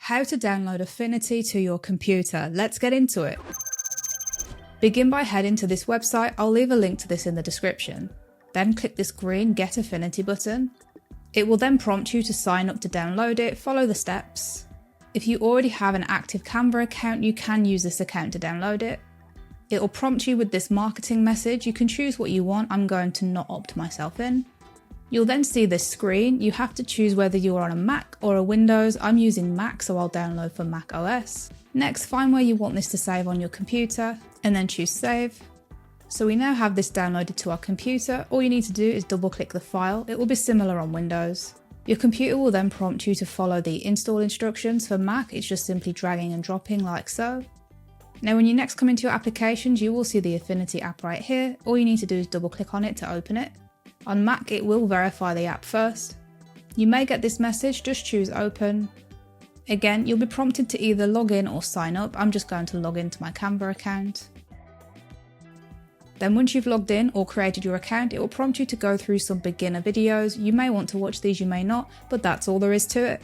How to download Affinity to your computer. Let's get into it. Begin by heading to this website. I'll leave a link to this in the description. Then click this green Get Affinity button. It will then prompt you to sign up to download it. Follow the steps. If you already have an active Canva account, you can use this account to download it. It will prompt you with this marketing message. You can choose what you want. I'm going to not opt myself in. You'll then see this screen. You have to choose whether you're on a Mac or a Windows. I'm using Mac, so I'll download for Mac OS. Next, find where you want this to save on your computer and then choose Save. So we now have this downloaded to our computer. All you need to do is double click the file. It will be similar on Windows. Your computer will then prompt you to follow the install instructions. For Mac, it's just simply dragging and dropping like so. Now when you next come into your applications, you will see the Affinity app right here. All you need to do is double click on it to open it. On Mac, it will verify the app first. You may get this message, just choose Open. Again, you'll be prompted to either log in or sign up. I'm just going to log into my Canva account. Then once you've logged in or created your account, it will prompt you to go through some beginner videos. You may want to watch these, you may not, but that's all there is to it.